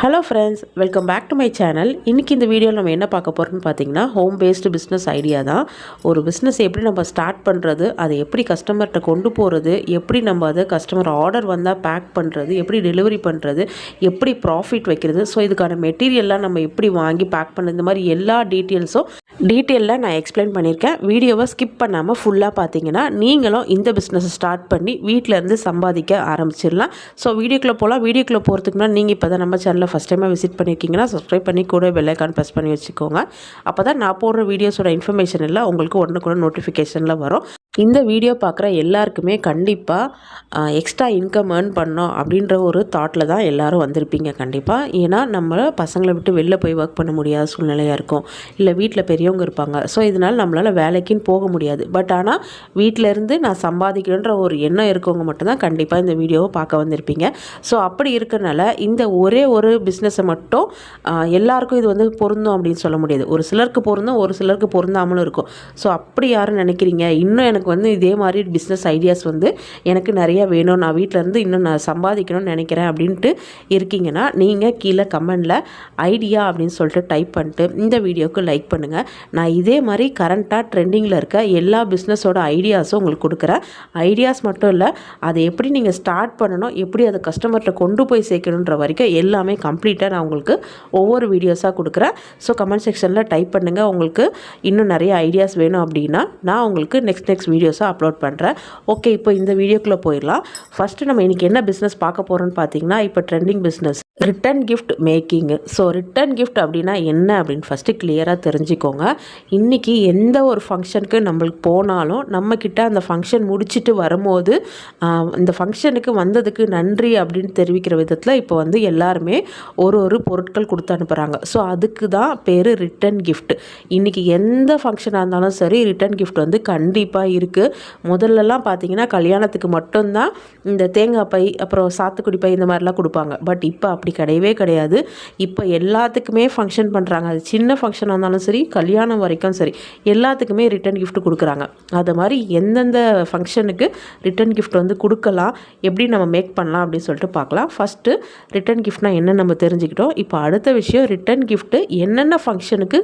Hello friends, welcome back to my channel. இன்றைக்கி இந்த வீடியோவில் நம்ம என்ன பார்க்க போகிறோம்னு பார்த்தீங்கன்னா, ஹோம் பேஸ்டு பிஸ்னஸ் ஐடியா தான். ஒரு பிஸ்னஸ் எப்படி நம்ம ஸ்டார்ட் பண்ணுறது, அதை எப்படி கஸ்டமர்கிட்ட கொண்டு போகிறது, எப்படி நம்ம அதை கஸ்டமர் ஆர்டர் வந்தால் பேக் பண்ணுறது, எப்படி டெலிவரி பண்ணுறது, எப்படி ப்ராஃபிட் வைக்கிறது, ஸோ இதுக்கான மெட்டீரியல்லாம் நம்ம எப்படி வாங்கி பேக் பண்ணுறது, இந்த மாதிரி எல்லா டீட்டெயிலாக நான் எக்ஸ்பிளைன் பண்ணியிருக்கேன். வீடியோவை ஸ்கிப் பண்ணாமல் ஃபுல்லாக பார்த்தீங்கன்னா நீங்களும் இந்த பிஸ்னஸை ஸ்டார்ட் பண்ணி வீட்டிலேருந்து சம்பாதிக்க ஆரம்பிச்சிடலாம். ஸோ வீடியோக்குள்ளே போகலாம். வீடியோக்குள்ளே போகிறதுக்கு முன்னாடி நீங்கள் இப்போ தான் நம்ம சேனலில் ஃபஸ்ட் டைமாக விசிட் பண்ணியிருக்கீங்கன்னா சப்ஸ்கிரைப் பண்ணி கூட பெல் ஐக்கான் ப்ரெஸ் பண்ணி வச்சுக்கோங்க. அப்போ தான் நான் போடுற வீடியோஸோட இன்ஃபர்மேஷன் எல்லாம் உங்களுக்கு உடனுக்குடன் நோட்டிஃபிகேஷனில் வரும். இந்த வீடியோ பார்க்குற எல்லாருக்குமே கண்டிப்பாக எக்ஸ்ட்ரா இன்கம் ஏர்ன் பண்ணோம் அப்படின்ற ஒரு தாட்டில் தான் எல்லோரும் வந்திருப்பீங்க கண்டிப்பாக. ஏன்னா நம்ம பசங்களை விட்டு வெளில போய் ஒர்க் பண்ண முடியாத சூழ்நிலையாக இருக்கும், இல்லை வீட்டில் பெரியவங்க இருப்பாங்க. ஸோ இதனால் நம்மளால் வேலைக்குன்னு போக முடியாது. பட் ஆனால் வீட்டிலேருந்து நான் சம்பாதிக்கணுன்ற ஒரு எண்ணம் இருக்கவங்க மட்டும்தான் கண்டிப்பாக இந்த வீடியோவை பார்க்க வந்திருப்பீங்க. ஸோ அப்படி இருக்கனால இந்த ஒரே ஒரு பிஸ்னஸை மட்டும் எல்லாருக்கும் இது வந்து பொருந்தும் அப்படின்னு சொல்ல முடியாது. ஒரு சிலருக்கு பொருந்தும், ஒரு சிலருக்கு பொருந்தாமலும் இருக்கும். ஸோ அப்படி யாரும் நினைக்கிறீங்க, இன்னும் எனக்கு வந்து இதே மாதிரி பிஸ்னஸ் ஐடியாஸ் வந்து எனக்கு நிறைய வேணும், நான் வீட்டிலேருந்து இன்னும் நான் சம்பாதிக்கணும்னு நினைக்கிறேன் அப்படின்ட்டு இருக்கீங்கன்னா நீங்கள் கீழே கமெண்டில் ஐடியா அப்படின்னு சொல்லிட்டு டைப் பண்ணிட்டு இந்த வீடியோவுக்கு லைக் பண்ணுங்கள். நான் இதே மாதிரி கரண்ட்டாக ட்ரெண்டிங்கில் இருக்க எல்லா பிஸ்னஸோட ஐடியாஸும் உங்களுக்கு கொடுக்குறேன். ஐடியாஸ் மட்டும் இல்லை, அதை எப்படி நீங்கள் ஸ்டார்ட் பண்ணணும், எப்படி அதை கஸ்டமர்கிட்ட கொண்டு போய் சேர்க்கணுன்ற வரைக்கும் எல்லாமே கம்ப்ளீட்டாக நான் உங்களுக்கு ஒவ்வொரு வீடியோஸாக கொடுக்குறேன். ஸோ கமெண்ட் செக்ஷனில் டைப் பண்ணுங்கள். உங்களுக்கு இன்னும் நிறைய ஐடியாஸ் வேணும் அப்படின்னா நான் உங்களுக்கு நெக்ஸ்ட் வீடியோஸாக அப்லோட் பண்ணுறேன். ஓகே, இப்போ இந்த வீடியோக்குள்ளே போயிடலாம். ஃபஸ்ட்டு நம்ம இன்றைக்கி என்ன பிஸ்னஸ் பார்க்க போகிறோன்னு பார்த்தீங்கன்னா, இப்போ trending business return gift making. So return gift அப்படின்னா என்ன அப்படின்னு ஃபஸ்ட்டு கிளியராக தெரிஞ்சுக்கோங்க. இன்றைக்கி எந்த ஒரு ஃபங்க்ஷனுக்கு நம்மளுக்கு போனாலும் நம்மக்கிட்ட அந்த ஃபங்க்ஷன் முடிச்சுட்டு வரும்போது இந்த ஃபங்க்ஷனுக்கு வந்ததுக்கு நன்றி அப்படின்னு தெரிவிக்கிற விதத்தில் இப்போ வந்து எல்லாருமே ஒரு பொருட்கள் கொடுத்து அனுப்புகிறாங்க. ஸோ அதுக்கு தான் பேர் ரிட்டன் கிஃப்ட். இன்றைக்கி எந்த ஃபங்க்ஷனாக இருந்தாலும் சரி ரிட்டன் கிஃப்ட் வந்து கண்டிப்பாக இருக்குது. முதல்லலாம் பார்த்தீங்கன்னா கல்யாணத்துக்கு மட்டும்தான் இந்த தேங்காய் பை அப்புறம் சாத்துக்குடி பை இந்த மாதிரிலாம் கொடுப்பாங்க. பட் இப்போ அப்படி கிடையவே கிடையாது. இப்போ எல்லாத்துக்குமே ஃபங்க்ஷன் பண்ணுறாங்க. அது சின்ன ஃபங்க்ஷனாக இருந்தாலும் சரி, கல்யாணம் வரைக்கும் சரி, எல்லாத்துக்குமே ரிட்டன் கிஃப்ட் கொடுக்குறாங்க. அது மாதிரி எந்தெந்த ஃபங்க்ஷனுக்கு ரிட்டன் கிஃப்ட் வந்து கொடுக்கலாம், எப்படி நம்ம மேக் பண்ணலாம் அப்படின்னு சொல்லிட்டு பார்க்கலாம். ஃபஸ்ட்டு ரிட்டன் கிஃப்ட்னால் என்ன நம்ம தெரிஞ்சுக்கிட்டோம். இப்போ அடுத்த விஷயம், ரிட்டன் கிஃப்ட்டு என்னென்ன ஃபங்க்ஷனுக்கு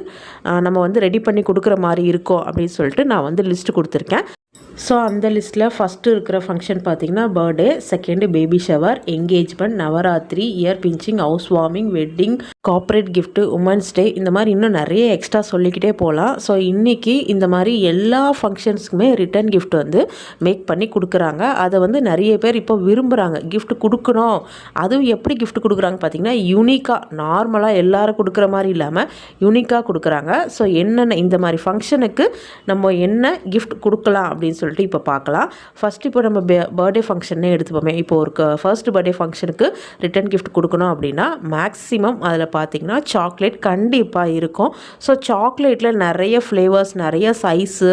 நம்ம வந்து ரெடி பண்ணி கொடுக்குற மாதிரி இருக்கோம் அப்படின்னு சொல்லிட்டு நான் வந்து லிஸ்ட்டு கொடுத்துருக்கேன். ஸோ அந்த லிஸ்ட்டில் ஃபஸ்ட்டு இருக்கிற ஃபங்க்ஷன் பார்த்திங்கன்னா birthday, second baby shower, engagement, Navratri, ear piercing, house warming, wedding, corporate gift, women's day, இந்த மாதிரி இன்னும் நிறைய எக்ஸ்ட்ரா சொல்லிக்கிட்டே போகலாம். ஸோ இன்றைக்கி இந்த மாதிரி எல்லா ஃபங்க்ஷன்ஸுக்குமே ரிட்டன் கிஃப்ட் வந்து மேக் பண்ணி கொடுக்குறாங்க. அதை வந்து நிறைய பேர் இப்போ விரும்புகிறாங்க. கிஃப்ட் கொடுக்கணும், அதுவும் எப்படி கிஃப்ட் கொடுக்குறாங்க பார்த்திங்கன்னா யூனிக்காக, நார்மலாக எல்லோரும் கொடுக்குற மாதிரி இல்லாமல் யூனிக்காக கொடுக்குறாங்க. ஸோ என்னென்ன இந்த மாதிரி ஃபங்க்ஷனுக்கு நம்ம என்ன கிஃப்ட் கொடுக்கலாம் அப்படின்னு சொல்லிட்டு இப்போ பார்க்கலாம். ஃபஸ்ட் இப்போ நம்ம பர்த்டே ஃபங்க்ஷனே எடுத்துப்போமே. இப்போ ஒரு ஃபர்ஸ்ட் பர்த்டே ஃபங்க்ஷனுக்கு ரிட்டன் கிஃப்ட் கொடுக்கணும் அப்படின்னா மேக்ஸிமம் அதில் பார்த்தீங்கன்னா சாக்லேட் கண்டிப்பாக இருக்கும். ஸோ சாக்லேட்டில் நிறைய ஃப்ளேவர்ஸ், நிறைய சைஸு,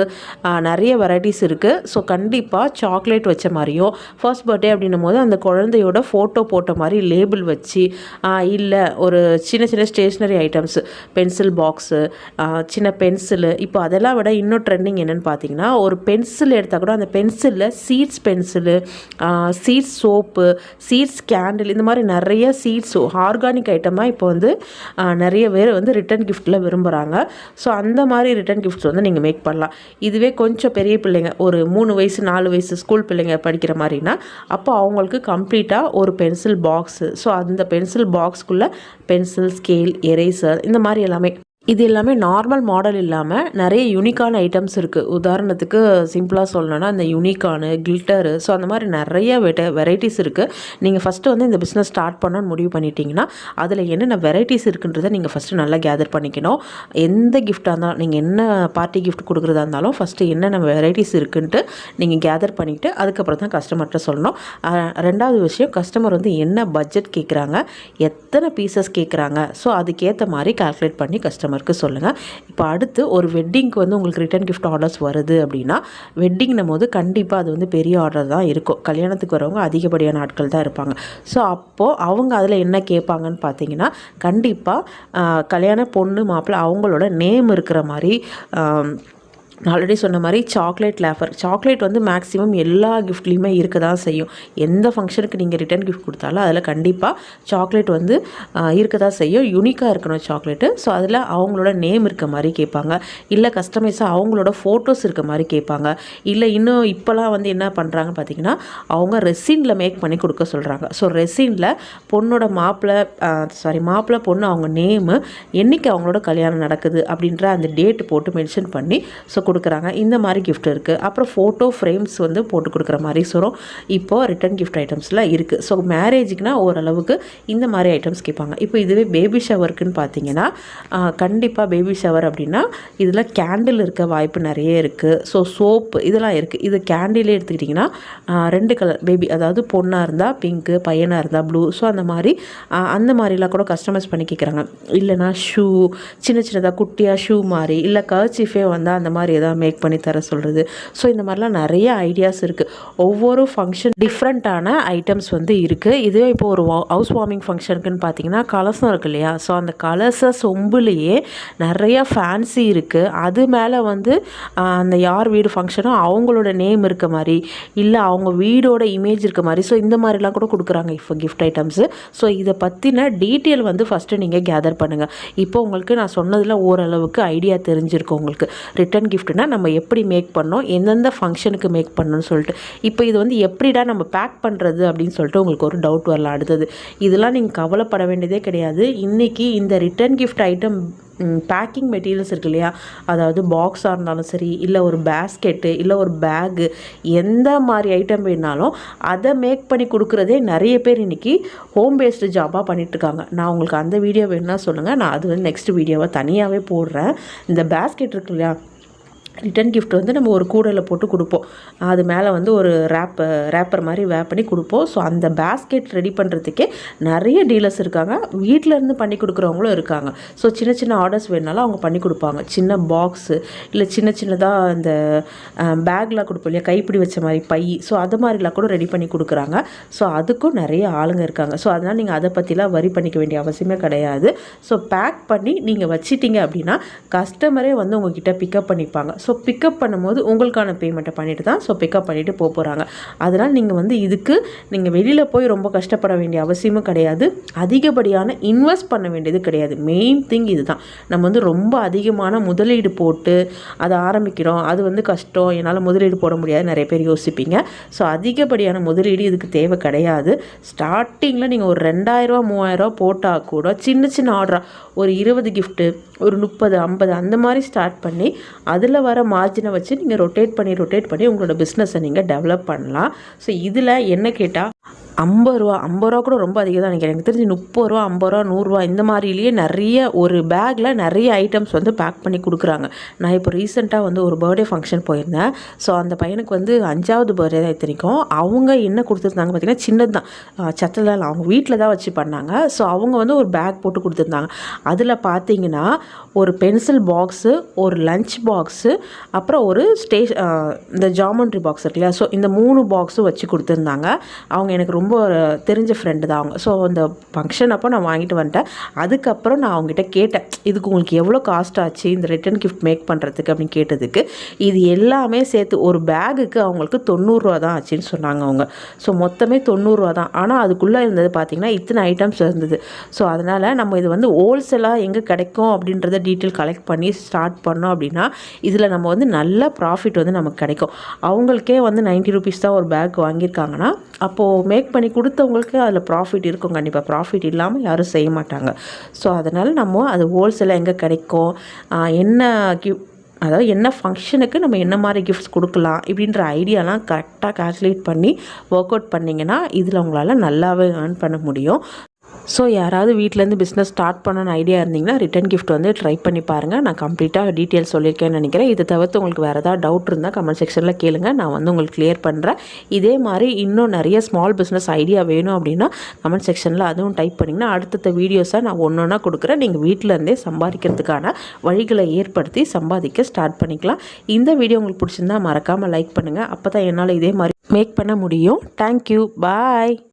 நிறைய வெரைட்டிஸ் இருக்குது. ஸோ கண்டிப்பாக சாக்லேட் வச்ச மாதிரியோ, ஃபர்ஸ்ட் பர்த்டே அப்படின்னும் போது அந்த குழந்தையோட ஃபோட்டோ போட்ட மாதிரி லேபிள் வச்சு, இல்லை ஒரு சின்ன சின்ன ஸ்டேஷ்னரி ஐட்டம்ஸு, பென்சில் பாக்ஸு, சின்ன பென்சிலு. இப்போ அதெல்லாம் விட இன்னும் ட்ரெண்டிங் என்னென்னு பார்த்தீங்கன்னா, ஒரு பென்சில் எடுத்தால் கூட அந்த பென்சிலில் seeds pencil, seeds soap, seeds candle, இந்த மாதிரி நிறைய சீட்ஸ் ஆர்கானிக் ஐட்டமாக இப்போ வந்து நிறைய பேர் வந்து ரிட்டன் கிஃப்ட்டில் விரும்புகிறாங்க. ஸோ அந்த மாதிரி ரிட்டன் கிஃப்ட்ஸ் வந்து நீங்கள் மேக் பண்ணலாம். இதுவே கொஞ்சம் பெரிய பிள்ளைங்க, ஒரு 3 வயசு 4 வயசு ஸ்கூல் பிள்ளைங்க படிக்கிற மாதிரினா அப்போ அவங்களுக்கு கம்ப்ளீட்டாக ஒரு பென்சில் பாக்ஸு. ஸோ அந்த பென்சில் பாக்ஸ்க்குள்ளே பென்சில், ஸ்கேல், எரேசர், இந்த மாதிரி எல்லாமே. இது எல்லாமே நார்மல் மாடல் இல்லாமல் நிறைய யூனிக்கான ஐட்டம்ஸ் இருக்குது. உதாரணத்துக்கு சிம்பிளாக சொல்லணுன்னா இந்த யூனிக்கானு, கில்ட்டரு, ஸோ அந்த மாதிரி நிறைய வெரைட்டிஸ் இருக்குது. நீங்கள் ஃபஸ்ட்டு வந்து இந்த பிஸ்னஸ் ஸ்டார்ட் பண்ணணும்னு முடிவு பண்ணிட்டீங்கன்னா அதில் என்னென்ன வெரைட்டிஸ் இருக்குன்றதை நீங்கள் ஃபஸ்ட்டு நல்லா கேதர் பண்ணிக்கணும். எந்த கிஃப்டாக இருந்தாலும், நீங்கள் என்ன பார்ட்டி கிஃப்ட் கொடுக்குறதா இருந்தாலும் ஃபஸ்ட்டு என்னென்ன வெரைட்டிஸ் இருக்குன்ட்டு நீங்கள் கேதர் பண்ணிவிட்டு அதுக்கப்புறம் தான் கஸ்டமர்கிட்ட சொல்லணும். ரெண்டாவது விஷயம், கஸ்டமர் வந்து என்ன பட்ஜெட் கேட்குறாங்க, எத்தனை பீசஸ் கேட்குறாங்க, ஸோ அதுக்கேற்ற மாதிரி கால்குலேட் பண்ணி கஸ்டமர் சொல்லுங்கள். இப்போ அடுத்து ஒரு வெட்டிங்க்கு வந்து உங்களுக்கு ரிட்டன் கிஃப்ட் ஆர்டர்ஸ் வருது அப்படின்னா, வெட்டிங்னும் போது கண்டிப்பாக அது வந்து பெரிய ஆர்டர் தான் இருக்கும். கல்யாணத்துக்கு வரவங்க அதிகப்படியான ஆட்கள் தான் இருப்பாங்க. ஸோ அப்போது அவங்க அதில் என்ன கேட்பாங்கன்னு பார்த்தீங்கன்னா, கண்டிப்பாக கல்யாண பொண்ணு மாப்பிள்ளை அவங்களோட நேம் இருக்கிற மாதிரி நான் ஆல்ரெடி சொன்ன மாதிரி சாக்லேட் லேஃபர், சாக்லேட் வந்து மேக்ஸிமம் எல்லா கிஃப்ட்லேயுமே இருக்க தான் செய்யும். எந்த ஃபங்க்ஷனுக்கு நீங்கள் ரிட்டன் கிஃப்ட் கொடுத்தாலும் அதில் கண்டிப்பாக சாக்லேட் வந்து இருக்க தான் செய்யும். யூனிக்காக இருக்கணும் சாக்லேட்டு. ஸோ அதில் அவங்களோட நேம் இருக்க மாதிரி கேட்பாங்க, இல்லை கஸ்டமைஸாக அவங்களோட ஃபோட்டோஸ் இருக்க மாதிரி கேட்பாங்க, இல்லை இன்னும் இப்போலாம் வந்து என்ன பண்ணுறாங்க பார்த்திங்கன்னா அவங்க ரெசினில் மேக் பண்ணி கொடுக்க சொல்கிறாங்க. ஸோ ரெசினில் பொண்ணோட மாப்பிள்ளை பொண்ணு அவங்க நேமு, என்றைக்கு அவங்களோட கல்யாணம் நடக்குது அப்படின்ற அந்த டேட் போட்டு மென்ஷன் பண்ணி ஸோ கொடுக்குறாங்க. இந்த மாதிரி கிஃப்ட் இருக்குது. அப்புறம் ஃபோட்டோ ஃப்ரேம்ஸ் வந்து போட்டு கொடுக்குற மாதிரி இப்போது ரிட்டன் கிஃப்ட் ஐட்டம்ஸில் இருக்குது. ஸோ மேரேஜுக்குனா ஓரளவுக்கு இந்த மாதிரி ஐட்டம்ஸ் கேட்பாங்க. இப்போ இதுவே பேபி ஷவருக்குன்னு பார்த்தீங்கன்னா கண்டிப்பாக பேபி ஷவர் அப்படின்னா இதில் கேண்டில் இருக்க வாய்ப்பு நிறைய இருக்குது. ஸோ சோப்பு இதெல்லாம் இருக்குது. இது கேண்டிலே எடுத்துக்கிட்டிங்கன்னா 2 கலர் பேபி, அதாவது பொண்ணாக இருந்தால் பிங்க்கு, பையனாக இருந்தால் ப்ளூ. ஸோ அந்த மாதிரிலாம் கூட கஸ்டமைஸ் பண்ணி கேட்குறாங்க. இல்லைனா ஷூ சின்னதாக குட்டியாக ஷூ மாதிரி, இல்லை கர்ச்சீஃபே வந்தால் அந்த மாதிரி எதாவது மேக் பண்ணி தர சொல்கிறது. ஸோ இந்த மாதிரிலாம் நிறைய ஐடியாஸ் இருக்குது. ஒவ்வொரு ஃபங்க்ஷன் டிஃப்ரெண்ட்டான ஐட்டம்ஸ் வந்து இருக்குது. இதுவே இப்போ ஒரு ஹவுஸ் வார்மிங் ஃபங்க்ஷனுக்குன்னு பார்த்தீங்கன்னா கலசம் இருக்குது இல்லையா, ஸோ அந்த கலச சொம்புலேயே நிறையா ஃபேன்சி இருக்குது. அது மேலே வந்து அந்த யார் வீடு ஃபங்க்ஷனோ அவங்களோட நேம் இருக்க மாதிரி, இல்லை அவங்க வீடோட இமேஜ் இருக்க மாதிரி, ஸோ இந்த மாதிரிலாம் கூட கொடுக்குறாங்க இப்போ கிஃப்ட் ஐட்டம்ஸு. ஸோ இதை பற்றின டீட்டெயில் வந்து ஃபஸ்ட்டு நீங்கள் கேதர் பண்ணுங்கள். இப்போ உங்களுக்கு நான் சொன்னதில் ஓரளவுக்கு ஐடியா தெரிஞ்சிருக்கும் உங்களுக்கு. ரிட்டன் கிஃப்ட்னா நம்ம எப்படி மேக் பண்ணோம், எந்தெந்த ஃபங்க்ஷனுக்கு மேக் பண்ணணும்னு சொல்லிட்டு. இப்போ இது வந்து எப்படிடா நம்ம பேக் பண்ணுறது அப்படின்னு சொல்லிட்டு உங்களுக்கு ஒரு டவுட் வரலாம். அடுத்தது இதெல்லாம் நீங்கள் கவலைப்பட வேண்டியதே கிடையாது. இன்றைக்கி இந்த return gift item packing materials இருக்குது இல்லையா, அதாவது பாக்ஸாக இருந்தாலும் சரி, இல்லை ஒரு பேஸ்கெட்டு, இல்லை ஒரு பேகு, எந்த மாதிரி ஐட்டம் வேணாலும் அதை மேக் பண்ணி கொடுக்குறதே நிறைய பேர் இன்றைக்கி ஹோம் பேஸ்டு ஜாபாக பண்ணிகிட்ருக்காங்க. நான் உங்களுக்கு அந்த வீடியோ வேணுன்னா சொல்லுங்கள், நான் அது வந்து நெக்ஸ்ட் வீடியோவை தனியாகவே போடுறேன். இந்த பேஸ்கெட் இருக்கு இல்லையா, ரிட்டன் கிஃப்ட் வந்து நம்ம ஒரு கூடையில் போட்டு கொடுப்போம். அது மேலே வந்து ஒரு ரேப்பர் மாதிரி வேப் பண்ணி கொடுப்போம். ஸோ அந்த பேஸ்கெட் ரெடி பண்ணுறதுக்கே நிறைய டீலர்ஸ் இருக்காங்க. வீட்டிலேருந்து பண்ணி கொடுக்குறவங்களும் இருக்காங்க. ஸோ சின்ன ஆர்டர்ஸ் வேணுனாலும் அவங்க பண்ணி கொடுப்பாங்க. சின்ன பாக்ஸு, இல்லை சின்னதாக இந்த பேக்லாம் கொடுப்போம் இல்லையா, கைப்பிடி வச்ச மாதிரி பை, ஸோ அது மாதிரிலாம் கூட ரெடி பண்ணி கொடுக்குறாங்க. ஸோ அதுக்கும் நிறைய ஆளுங்க இருக்காங்க. ஸோ அதனால் நீங்கள் அதை பற்றிலாம் வரி பண்ணிக்க வேண்டிய அவசியமே கிடையாது. ஸோ பேக் பண்ணி நீங்கள் வச்சிட்டிங்க அப்படின்னா கஸ்டமரே வந்து உங்ககிட்ட பிக்கப் பண்ணிப்பாங்க. ஸோ பிக்கப் பண்ணும்போது உங்களுக்கான பேமெண்ட்டை பண்ணிவிட்டு தான் பிக்கப் பண்ணிவிட்டு போகிறாங்க. அதனால் நீங்கள் வந்து இதுக்கு நீங்கள் வெளியில் போய் ரொம்ப கஷ்டப்பட வேண்டிய அவசியமும் கிடையாது. அதிகப்படியான இன்வெஸ்ட் பண்ண வேண்டியது கிடையாது. மெயின் திங் இது தான். நம்ம வந்து ரொம்ப அதிகமான முதலீடு போட்டு அதை ஆரம்பிக்கிறோம், அது வந்து கஷ்டம், என்னால் முதலீடு போட முடியாது நிறைய பேர் யோசிப்பீங்க. ஸோ அதிகப்படியான முதலீடு இதுக்கு தேவை கிடையாது. ஸ்டார்டிங்கில் நீங்கள் ஒரு 2000 3000 போட்டால் கூட சின்ன ஆர்டராக ஒரு 20 கிஃப்ட்டு, ஒரு 30 50 அந்த மாதிரி ஸ்டார்ட் பண்ணி அதில் வர மார்ஜினை வச்சு நீங்கள் ரொட்டேட் பண்ணி உங்களோட பிஸ்னஸை நீங்கள் டெவலப் பண்ணலாம். ஸோ இதில் என்ன கேட்டால் 50 ரூபா கூட ரொம்ப அதிகம் தான் நினைக்கிறேன். எனக்கு தெரிஞ்சு 30 ரூபா 50 ரூபா 100 ரூபா இந்த மாதிரிலேயே நிறைய ஒரு பேக்கில் நிறைய ஐட்டம்ஸ் வந்து பேக் பண்ணி கொடுக்குறாங்க. நான் இப்போ ரீசெண்டாக வந்து ஒரு பர்த்டே ஃபங்க்ஷன் போயிருந்தேன். ஸோ அந்த பையனுக்கு வந்து 5வது பர்த்டே தான் இத்தனைக்கும். அவங்க என்ன கொடுத்துருந்தாங்க பார்த்திங்கன்னா, சின்னது தான், சட்டெல்லாம் அவங்க வீட்டில் தான் வச்சு பண்ணாங்க. ஸோ அவங்க வந்து ஒரு பேக் போட்டு கொடுத்துருந்தாங்க. அதில் பார்த்தீங்கன்னா ஒரு பென்சில் பாக்ஸு, ஒரு லஞ்ச் பாக்ஸு, அப்புறம் ஒரு இந்த ஜாமெண்ட்ரி பாக்ஸ் இருக்கு இல்லையா, ஸோ இந்த 3 பாக்ஸும் வச்சு கொடுத்துருந்தாங்க. அவங்க எனக்கு ரொம்ப தெரிஞ்ச ஃப்ரெண்டு தான் அவங்க. ஸோ அந்த ஃபங்க்ஷன் அப்போ நான் வாங்கிட்டு வந்துட்டேன். அதுக்கப்புறம் நான் அவங்ககிட்ட கேட்டேன், இதுக்கு உங்களுக்கு எவ்வளோ காஸ்ட் ஆச்சு இந்த ரிட்டன் கிஃப்ட் மேக் பண்ணுறதுக்கு அப்படின்னு கேட்டதுக்கு, இது எல்லாமே சேர்த்து ஒரு பேகுக்கு அவங்களுக்கு 90 ரூபா தான் ஆச்சுன்னு சொன்னாங்க அவங்க. ஸோ மொத்தமே 90 ரூபா தான். ஆனால் அதுக்குள்ளே இருந்தது பார்த்திங்கன்னா இத்தனை ஐட்டம்ஸ் இருந்தது. ஸோ அதனால் நம்ம இது வந்து ஹோல்சேலாக எங்கே கிடைக்கும் அப்படின்றத டீட்டெயில் கலெக்ட் பண்ணி ஸ்டார்ட் பண்ணோம் அப்படின்னா இதில் நம்ம வந்து நல்ல ப்ராஃபிட் வந்து நமக்கு கிடைக்கும். அவங்களுக்கே வந்து 90 ருபீஸ் தான் ஒரு பேக் வாங்கியிருக்காங்கன்னா அப்போது மேக் பண்ணி கொடுத்தவங்களுக்கு அதில் ப்ராஃபிட் இருக்கும். கண்டிப்பாக ப்ராஃபிட் இல்லாமல் யாரும் செய்ய மாட்டாங்க. ஸோ அதனால் நம்ம அது ஹோல்சேலாக எங்கே கிடைக்கும், அதாவது என்ன ஃபங்க்ஷனுக்கு நம்ம என்ன மாதிரி கிஃப்ட்ஸ் கொடுக்கலாம் இப்படின்ற ஐடியாலாம் கரெக்டாக கால்குலேட் பண்ணி ஒர்க் அவுட் பண்ணிங்கன்னா இதில் உங்களால் நல்லாவே ஏர்ன் பண்ண முடியும். ஸோ யாராவது வீட்டிலேருந்து பிஸ்னஸ் ஸ்டார்ட் பண்ணணும்னு ஐடியா இருந்தீங்கன்னா ரிட்டன் கிஃப்ட் வந்து ட்ரை பண்ணி பாருங்கள். நான் கம்ப்ளீட்டாக டீட்டெயில்ஸ் சொல்லியிருக்கேன்னு நினைக்கிறேன். இதை தவிர்த்து உங்களுக்கு வேறு ஏதாவது டவுட் இருந்தால் கமெண்ட் செக்ஷனில் கேளுங்க, நான் வந்து உங்களுக்கு கிளியர் பண்ணுறேன். இதே மாதிரி இன்னும் நிறைய ஸ்மால் பிஸ்னஸ் ஐடியா வேணும் அப்படின்னா கமெண்ட் செக்ஷனில் அதுவும் டைப் பண்ணிங்கன்னா அடுத்தடுத்த வீடியோஸாக நான் ஒன்றா கொடுக்குறேன். நீங்கள் வீட்டிலேருந்தே சம்பாதிக்கிறதுக்கான வழிகளை ஏற்படுத்தி சம்பாதிக்க ஸ்டார்ட் பண்ணிக்கலாம். இந்த வீடியோ உங்களுக்கு பிடிச்சிருந்தா மறக்காமல் லைக் பண்ணுங்கள். அப்போ தான் என்னால் இதே மாதிரி மேக் பண்ண முடியும். தேங்க்யூ, பாய்.